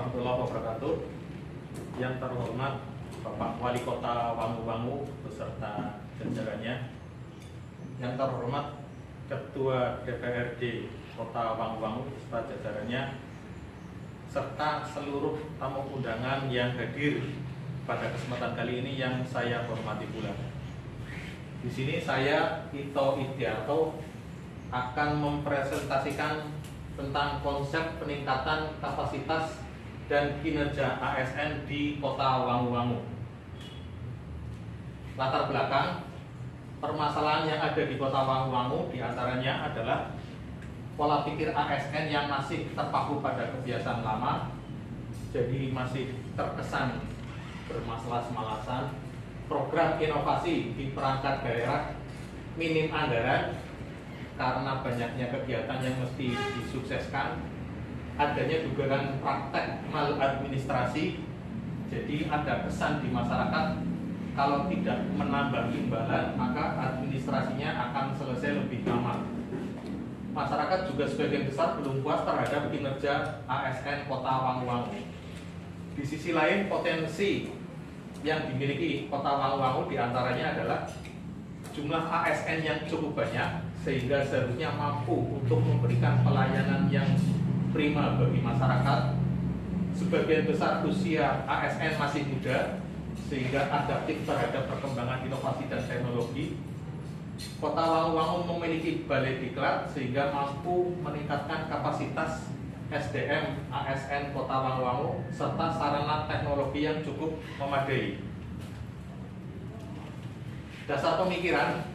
warahmatullahi wabarakatuh. Yang terhormat Bapak Wali Kota Wangu-Wangu beserta jajarannya, yang terhormat Ketua DPRD Kota Wangu-Wangu beserta jajarannya, serta seluruh tamu undangan yang hadir pada kesempatan kali ini yang saya hormati pula. Di sini saya Ito Idiarto akan mempresentasikan tentang konsep peningkatan kapasitas dan kinerja ASN di Kota Wangu-Wangu. Latar belakang permasalahan yang ada di Kota Wangu-Wangu diantaranya adalah pola pikir ASN yang masih terpaku pada kebiasaan lama, jadi masih terkesan bermasalah-malasan, program inovasi di perangkat daerah minim anggaran karena banyaknya kegiatan yang mesti disukseskan, adanya dugaan praktek maladministrasi, jadi ada kesan di masyarakat kalau tidak menambah imbalan maka administrasinya akan selesai lebih lama. Masyarakat juga sebagian besar belum puas terhadap kinerja ASN Kota Wangu-Wangu. Di sisi lain, potensi yang dimiliki Kota Wangu-Wangu diantaranya adalah jumlah ASN yang cukup banyak, sehingga seharusnya mampu untuk memberikan pelayanan yang prima bagi masyarakat. Sebagian besar usia ASN masih muda, sehingga adaptif terhadap perkembangan inovasi dan teknologi. Kota Wangu-Wangu memiliki balai diklat sehingga mampu meningkatkan kapasitas SDM ASN Kota Wangu-Wangu serta sarana teknologi yang cukup memadai. Dasar pemikiran,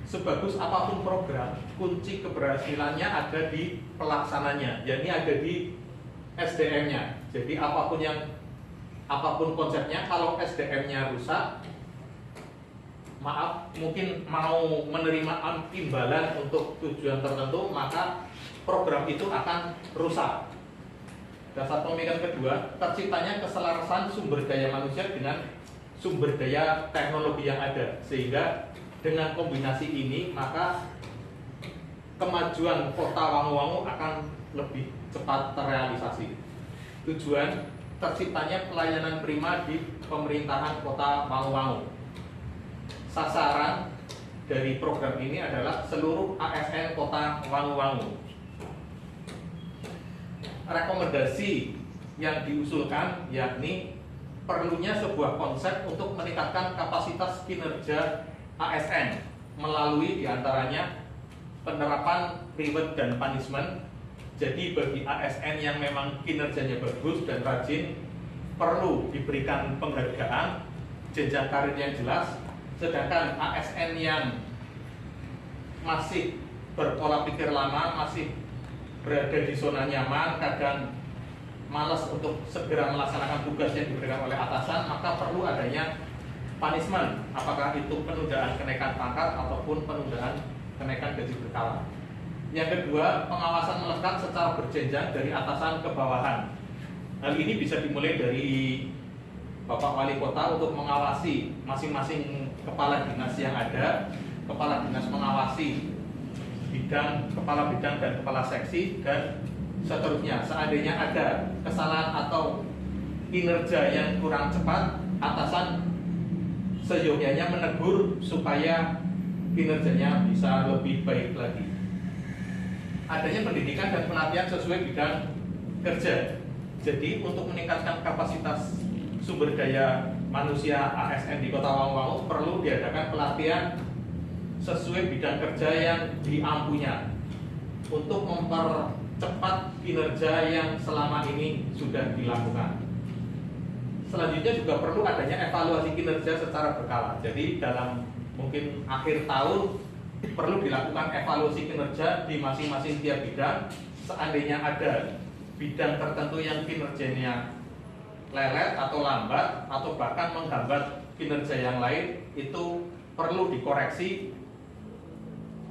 sebagus apapun program, kunci keberhasilannya ada di pelaksananya, yakni ada di SDM-nya. Jadi apapun konsepnya, kalau SDM-nya rusak, mungkin mau menerima imbalan untuk tujuan tertentu, maka program itu akan rusak. Dasar pemikiran kedua, terciptanya keselarasan sumber daya manusia dengan sumber daya teknologi yang ada, sehingga dengan kombinasi ini maka kemajuan Kota Wangu-Wangu akan lebih cepat terrealisasi. Tujuan terciptanya pelayanan prima di pemerintahan Kota Wangu-Wangu. Sasaran dari program ini adalah seluruh ASN Kota Wangu-Wangu. Rekomendasi yang diusulkan yakni perlunya sebuah konsep untuk meningkatkan kapasitas kinerja ASN melalui diantaranya penerapan reward dan punishment. Jadi bagi ASN yang memang kinerjanya bagus dan rajin perlu diberikan penghargaan, jenjang karir yang jelas. Sedangkan ASN yang masih berpola pikir lama, masih berada di zona nyaman, kadang malas untuk segera melaksanakan tugas yang diberikan oleh atasan, maka perlu adanya punishment, apakah itu penundaan kenaikan pangkat ataupun penundaan kenaikan gaji berkala. Yang kedua, pengawasan melekat secara berjenjang dari atasan ke bawahan. Hal ini bisa dimulai dari Bapak Wali Kota untuk mengawasi masing-masing kepala dinas yang ada, kepala dinas mengawasi kepala bidang dan kepala seksi, dan seterusnya. Seandainya ada kesalahan atau kinerja yang kurang cepat, atasan seyogyanya menegur supaya kinerjanya bisa lebih baik lagi. Adanya pendidikan dan pelatihan sesuai bidang kerja. Jadi untuk meningkatkan kapasitas sumber daya manusia ASN di Kota Wangu-Wangu perlu diadakan pelatihan sesuai bidang kerja yang diampunya untuk mempercepat kinerja yang selama ini sudah dilakukan. Selanjutnya juga perlu adanya evaluasi kinerja secara berkala. Jadi dalam mungkin akhir tahun perlu dilakukan evaluasi kinerja di masing-masing tiap bidang. Seandainya ada bidang tertentu yang kinerjanya lelet atau lambat atau bahkan menghambat kinerja yang lain, itu perlu dikoreksi.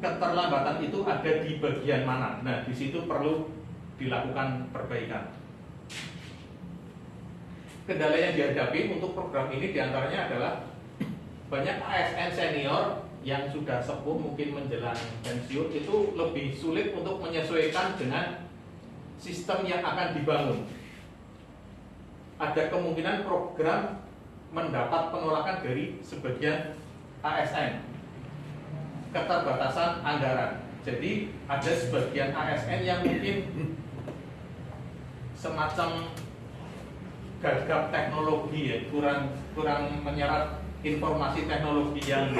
Keterlambatan itu ada di bagian mana? Nah, di situ perlu dilakukan perbaikan. Kendala yang dihadapi untuk program ini diantaranya adalah banyak ASN senior yang sudah sepuh, mungkin menjelang pensiun, itu lebih sulit untuk menyesuaikan dengan sistem yang akan dibangun. ada kemungkinan program mendapat penolakan dari sebagian ASN, keterbatasan anggaran. Jadi ada sebagian ASN yang mungkin semacam gagap teknologi ya, kurang menyerap informasi teknologi yang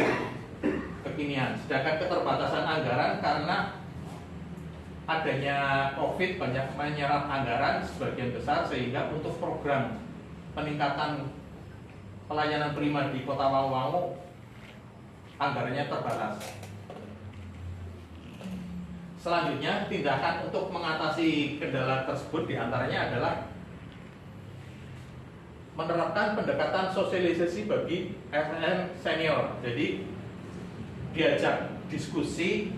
kekinian. Sedangkan keterbatasan anggaran karena adanya COVID banyak menyerap anggaran sebagian besar, sehingga untuk program peningkatan pelayanan prima di Kota Wangu-Wangu anggarannya terbatas. Selanjutnya, tindakan untuk mengatasi kendala tersebut diantaranya adalah menerapkan pendekatan sosialisasi bagi ASN senior. Jadi diajak diskusi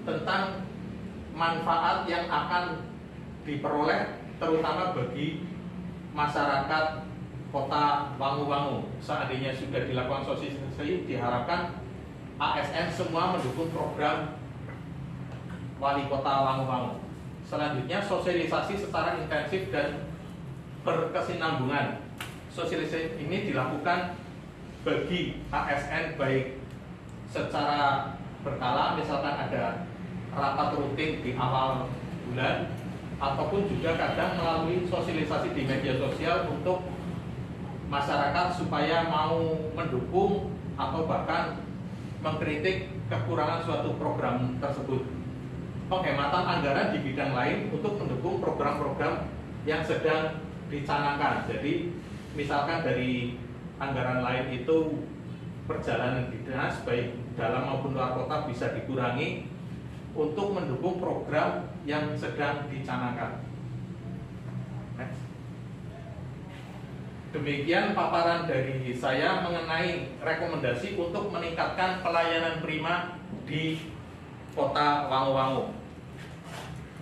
tentang manfaat yang akan diperoleh terutama bagi masyarakat Kota Wangu-Wangu. Seandainya sudah dilakukan sosialisasi, diharapkan ASN semua mendukung program Wali Kota Wangu-Wangu. Selanjutnya, sosialisasi secara intensif dan berkesinambungan. Sosialisasi ini dilakukan bagi ASN baik secara berkala, misalkan ada rapat rutin di awal bulan, ataupun juga kadang melalui sosialisasi di media sosial untuk masyarakat supaya mau mendukung atau bahkan mengkritik kekurangan suatu program tersebut. Penghematan anggaran di bidang lain untuk mendukung program-program yang sedang dicanangkan. Jadi misalkan dari anggaran lain itu perjalanan dinas baik dalam maupun luar kota bisa dikurangi untuk mendukung program yang sedang dicanangkan. Next. Demikian paparan dari saya mengenai rekomendasi untuk meningkatkan pelayanan prima di Kota Wangu-Wangu.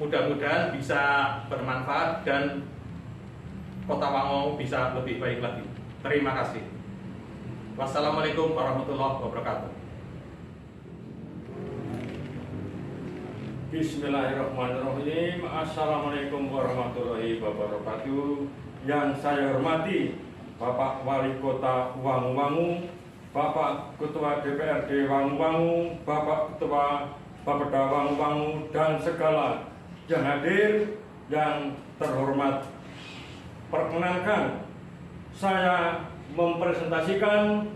Mudah-mudahan bisa bermanfaat dan Kota Wangu bisa lebih baik lagi. Terima kasih. Wassalamualaikum warahmatullahi wabarakatuh. Bismillahirrahmanirrahim. Assalamualaikum warahmatullahi wabarakatuh. Yang saya hormati Bapak Wali Kota Wangu-Wangu, Bapak Ketua DPRD Wangu-Wangu, Bapak Ketua Bapeda Wangu-Wangu, dan segala yang hadir yang terhormat. Perkenankan saya mempresentasikan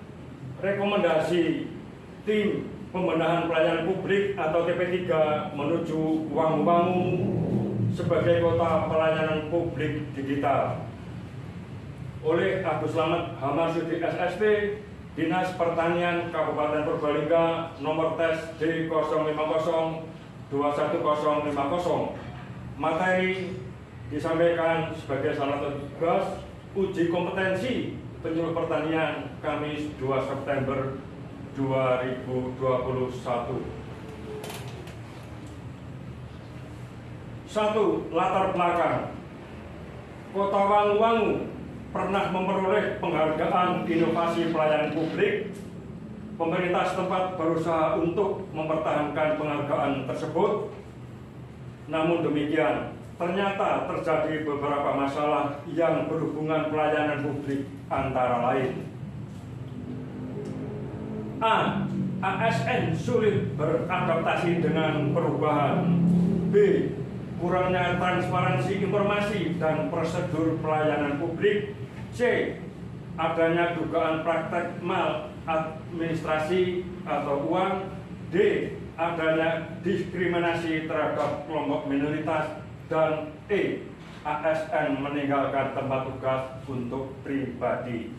rekomendasi tim pembenahan pelayanan publik atau TP3 menuju Wangu-Wangu sebagai kota pelayanan publik digital oleh Agus Slamet Hamarsudi SST, Dinas Pertanian Kabupaten Purbalingga, nomor tes D050-21050. Materi disampaikan sebagai salah satu tugas uji kompetensi penyuluh pertanian Kamis 2 September 2021. 1. Latar belakang. Kota Wangu-Wangu pernah memperoleh penghargaan inovasi pelayanan publik. Pemerintah setempat berusaha untuk mempertahankan penghargaan tersebut. Namun demikian, ternyata terjadi beberapa masalah yang berhubungan pelayanan publik, antara lain: A. ASN sulit beradaptasi dengan perubahan. B. Kurangnya transparansi informasi dan prosedur pelayanan publik. C. Adanya dugaan praktek maladministrasi atau uang. D. Adanya diskriminasi terhadap kelompok minoritas. Dan E. ASN meninggalkan tempat tugas untuk pribadi.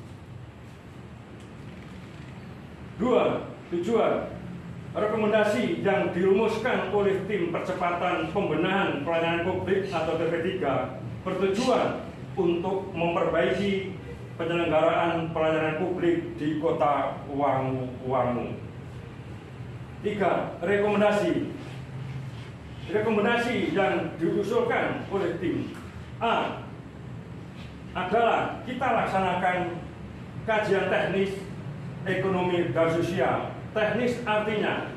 2. Tujuan. Rekomendasi yang dirumuskan oleh tim percepatan pembenahan pelayanan publik atau TP3 bertujuan untuk memperbaiki penyelenggaraan pelayanan publik di Kota Wangu-Wangu. 3. Rekomendasi. Rekomendasi yang diusulkan oleh tim A adalah kita laksanakan kajian teknis ekonomi dan sosial. Teknis artinya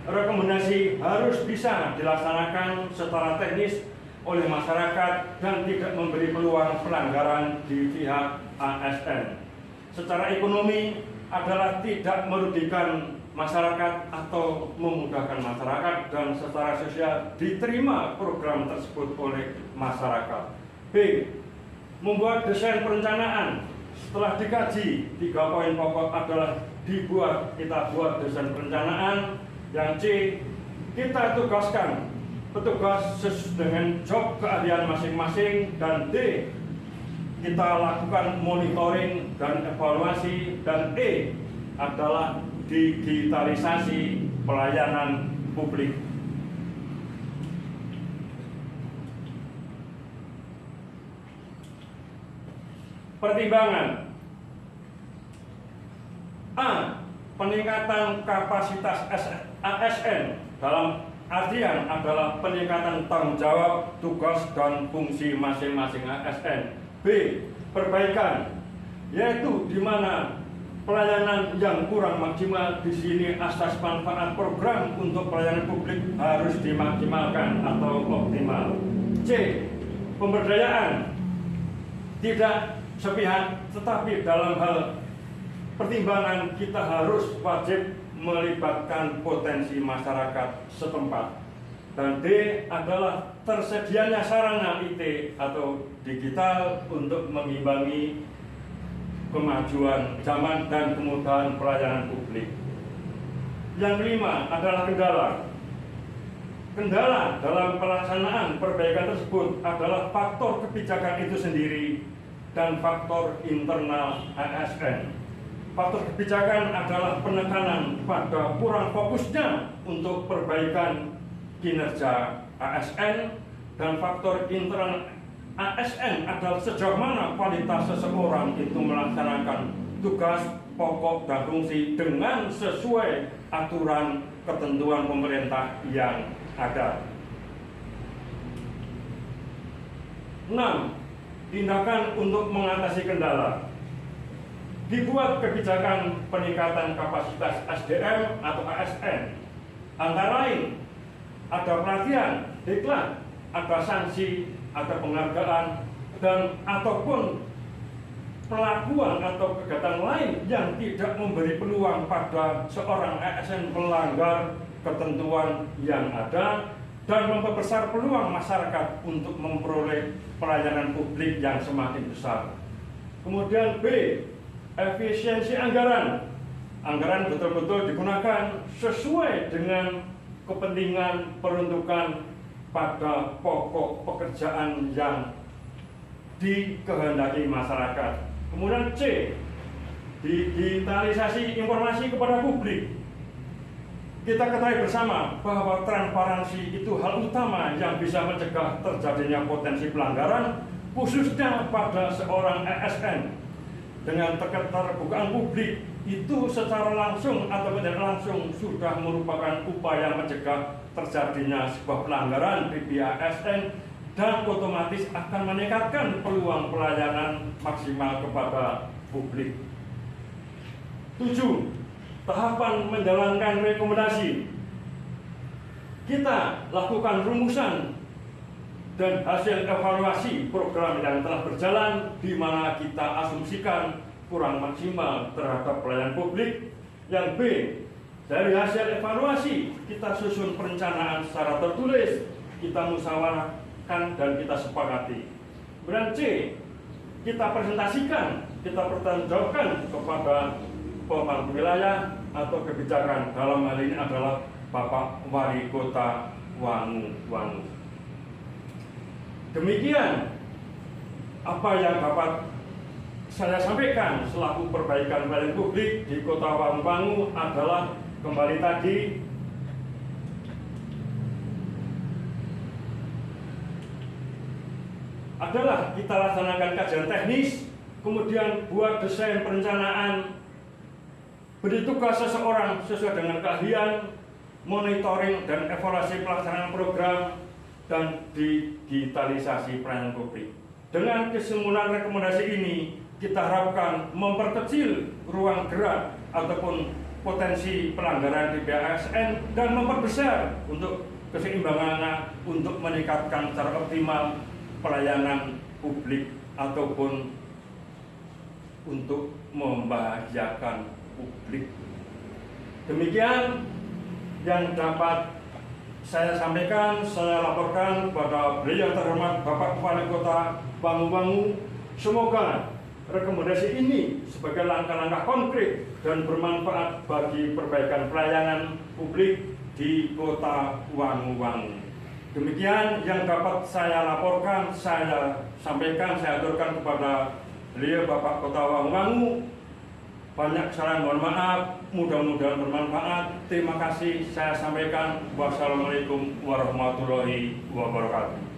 rekomendasi harus bisa dilaksanakan secara teknis oleh masyarakat dan tidak memberi peluang pelanggaran di pihak ASN. Secara ekonomi adalah tidak merugikan masyarakat atau memudahkan masyarakat, dan secara sosial diterima program tersebut oleh masyarakat. B. Membuat desain perencanaan. Setelah dikaji, 3 poin pokok adalah kita buat desain perencanaan. Yang C, kita tugaskan petugas sesuai dengan job keahlian masing-masing. Dan D, kita lakukan monitoring dan evaluasi. Dan E adalah digitalisasi pelayanan publik. Pertimbangan A. Peningkatan kapasitas ASN dalam artian adalah peningkatan tanggung jawab, tugas, dan fungsi masing-masing ASN. B. Perbaikan, yaitu di mana pelayanan yang kurang maksimal di sini asas manfaat program untuk pelayanan publik harus dimaksimalkan atau optimal. C. Pemberdayaan, tidak sepihak, tetapi dalam hal pertimbangan kita harus wajib melibatkan potensi masyarakat setempat. Dan D adalah tersedianya sarana IT atau digital untuk mengimbangi kemajuan zaman dan kemudahan pelayanan publik. Yang kelima adalah kendala. Kendala dalam pelaksanaan perbaikan tersebut adalah faktor kebijakan itu sendiri dan faktor internal ASN. Faktor kebijakan adalah penekanan pada kurang fokusnya untuk perbaikan kinerja ASN, dan faktor internal ASN adalah sejauh mana kualitas seseorang itu melaksanakan tugas pokok dan fungsi dengan sesuai aturan ketentuan pemerintah yang ada. 6. Tindakan untuk mengatasi kendala. Dibuat kebijakan peningkatan kapasitas SDM atau ASN. Antara lain, ada pelatihan, diklat, ada sanksi, ada penghargaan, dan ataupun pelakuan atau kegiatan lain yang tidak memberi peluang pada seorang ASN melanggar ketentuan yang ada dan memperbesar peluang masyarakat untuk memperoleh pelayanan publik yang semakin besar. Kemudian B. Efisiensi anggaran. Anggaran betul-betul digunakan sesuai dengan kepentingan peruntukan pada pokok pekerjaan yang dikehendaki masyarakat. Kemudian C. Digitalisasi informasi kepada publik. Kita ketahui bersama bahwa transparansi itu hal utama yang bisa mencegah terjadinya potensi pelanggaran, khususnya pada seorang ASN. Dengan keterbukaan publik itu secara langsung atau tidak langsung sudah merupakan upaya mencegah terjadinya sebuah pelanggaran di pihak ASN dan otomatis akan meningkatkan peluang pelayanan maksimal kepada publik. 7. Tahapan menjalankan rekomendasi. Kita lakukan rumusan dan hasil evaluasi program yang telah berjalan, di mana kita asumsikan kurang maksimal terhadap pelayanan publik. Yang B, dari hasil evaluasi kita susun perencanaan secara tertulis, kita musyawarahkan dan kita sepakati. Kemudian C, kita presentasikan, kita pertanggungjawabkan kepada pemangku wilayah atau kebijakan. Dalam hal ini adalah Bapak Wali Kota Wangu. Demikian apa yang dapat saya sampaikan selaku perbaikan pelayanan publik di Kota Wangu adalah kembali tadi adalah kita laksanakan kajian teknis, kemudian buat desain perencanaan, beri tugas seseorang sesuai dengan keahlian, monitoring dan evaluasi pelaksanaan program, dan digitalisasi pelayanan publik. Dengan kesemuanya rekomendasi ini, kita harapkan memperkecil ruang gerak ataupun potensi pelanggaran di PASN dan memperbesar untuk keseimbangannya untuk meningkatkan secara optimal pelayanan publik ataupun untuk membahagiakan publik. Demikian yang dapat saya sampaikan, saya laporkan kepada beliau terhormat Bapak Wali Kota Wangu-Wangu. Semoga rekomendasi ini sebagai langkah-langkah konkret dan bermanfaat bagi perbaikan pelayanan publik di Kota Wangu-Wangu. Demikian yang dapat saya laporkan, saya sampaikan, saya aturkan kepada beliau Bapak Kota Wangu-Wangu. Banyak kesalahan, mohon maaf, mudah-mudahan bermanfaat. Terima kasih, saya sampaikan. Wassalamualaikum warahmatullahi wabarakatuh.